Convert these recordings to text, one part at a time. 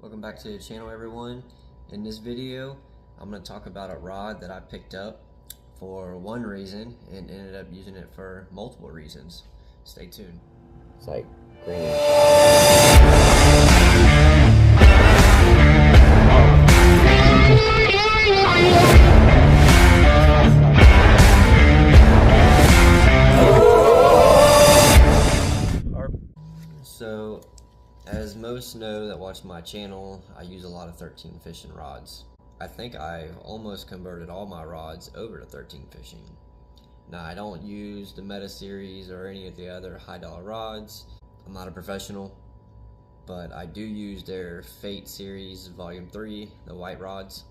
Welcome back to the channel, everyone. In this video, I'm going to talk about a rod that I picked up for one reason and ended up using it for multiple reasons. Stay tuned. It's like green. So, as most know that watch my channel, I use a lot of 13 fishing rods. I think I've almost converted all my rods over to 13 fishing. Now, I don't use the Meta series or any of the other high dollar rods. I'm not a professional, but I do use their Fate series volume 3, the white rods.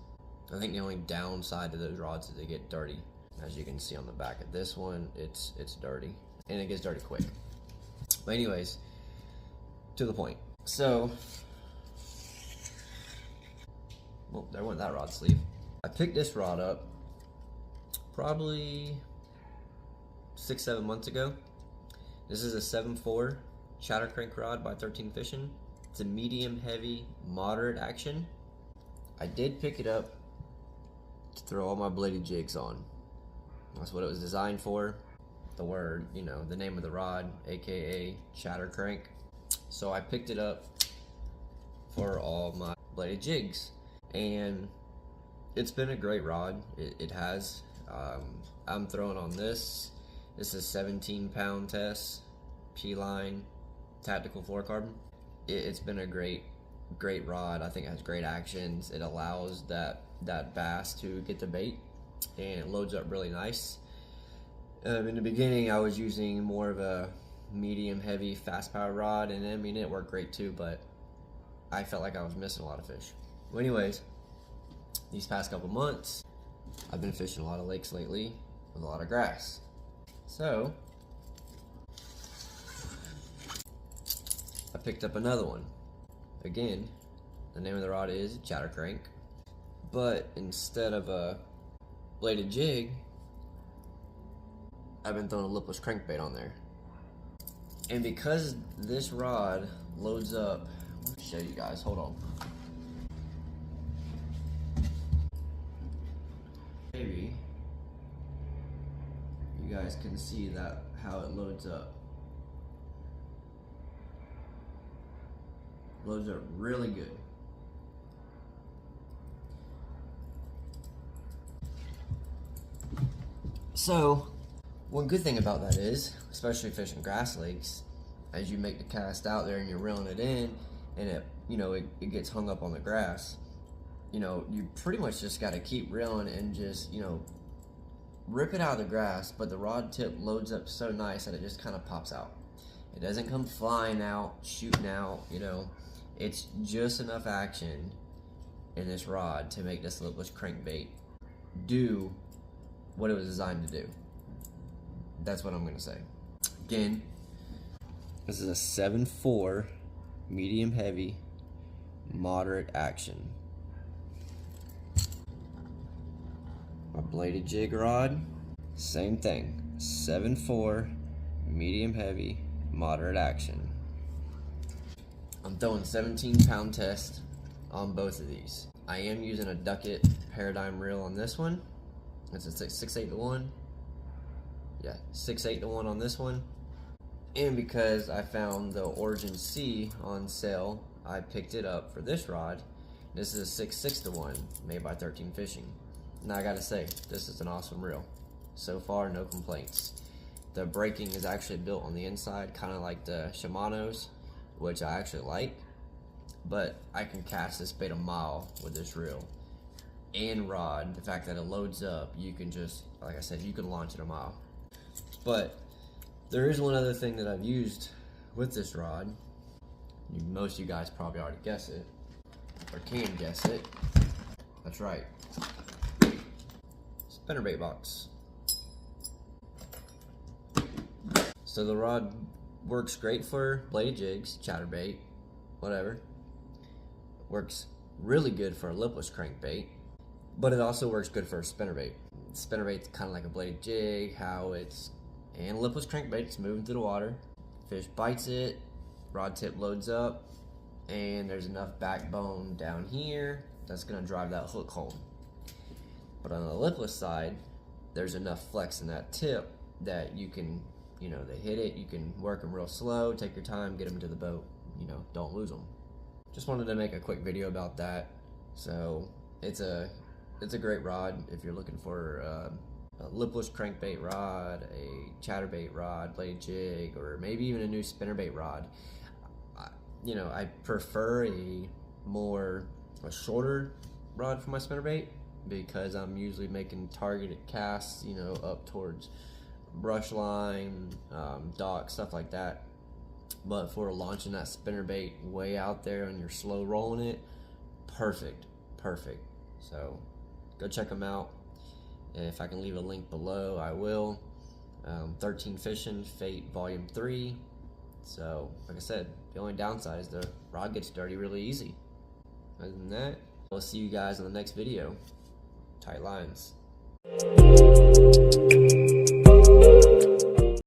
I think the only downside to those rods is they get dirty. As you can see on the back of this one, it's dirty, and it gets dirty quick. But anyways, to the point. So, well, there went that rod sleeve. I picked this rod up probably 6-7 months ago. This is a 7.4 chatter crank rod by 13 Fishing. It's a medium heavy, moderate action. I did pick it up to throw all my bladed jigs on. That's what it was designed for. The word, you know, the name of the rod, aka chatter crank. So I picked it up for all my bladed jigs, and it's been a great rod. It has. I'm throwing on this. This is 17-pound test, P-line, tactical fluorocarbon. It's been a great rod. I think it has great actions. It allows that bass to get the bait, and it loads up really nice. In the beginning, I was using more of a medium heavy fast power rod, and I mean it worked great too, but I felt like I was missing a lot of fish. Well, anyways, these past couple months I've been fishing a lot of lakes lately with a lot of grass, so I picked up another one. Again, the name of the rod is chatter crank, but instead of a bladed jig, I've been throwing a lipless crankbait on there. And because this rod loads up, let me show you guys, hold on. Maybe you guys can see that how it loads up. Loads up really good. So, one good thing about that is, especially fishing grass lakes, as you make the cast out there and you're reeling it in, and it gets hung up on the grass, you pretty much just got to keep reeling and just, rip it out of the grass, but the rod tip loads up so nice that it just kind of pops out. It doesn't come flying out, shooting out, it's just enough action in this rod to make this lipless crankbait do what it was designed to do. That's what I'm gonna say. Again, this is a 7.4 medium heavy, moderate action. My bladed jig rod, same thing. 7.4 medium heavy, moderate action. I'm throwing 17-pound test on both of these. I am using a Ducket Paradigm reel on this one. It's a 6/8 to 1. Yeah, 6/8 to 1 on this one. And because I found the Origin C on sale, I picked it up for this rod. This is a 6/6 to 1 made by 13 Fishing. Now I gotta say, this is an awesome reel. So far, no complaints. The braking is actually built on the inside, kind of like the Shimano's, which I actually like. But I can cast this bait a mile with this reel and rod. The fact that it loads up, you can just, like I said, you can launch it a mile. But there is one other thing that I've used with this rod. Most of you guys probably already guess it, or can guess it. That's right. Spinnerbait box. So the rod works great for bladed jigs, chatterbait, whatever. Works really good for a lipless crankbait, but it also works good for a spinnerbait. Spinnerbait's kind of like a bladed jig, and lipless crankbait, it's moving through the water. Fish bites it, rod tip loads up, and there's enough backbone down here that's gonna drive that hook home. But on the lipless side, there's enough flex in that tip that you can, they hit it, you can work them real slow, take your time, get them to the boat, don't lose them. Just wanted to make a quick video about that. So it's a great rod if you're looking for a lipless crankbait rod, a chatterbait rod, bladed jig, or maybe even a new spinnerbait rod. I prefer a shorter rod for my spinnerbait because I'm usually making targeted casts, up towards brush line, dock, stuff like that. But for launching that spinnerbait way out there and you're slow rolling it, perfect. So go check them out. If I can leave a link below, I will. 13 Fishing, Fate Volume 3. So, like I said, the only downside is the rod gets dirty really easy. Other than that, we'll see you guys in the next video. Tight lines.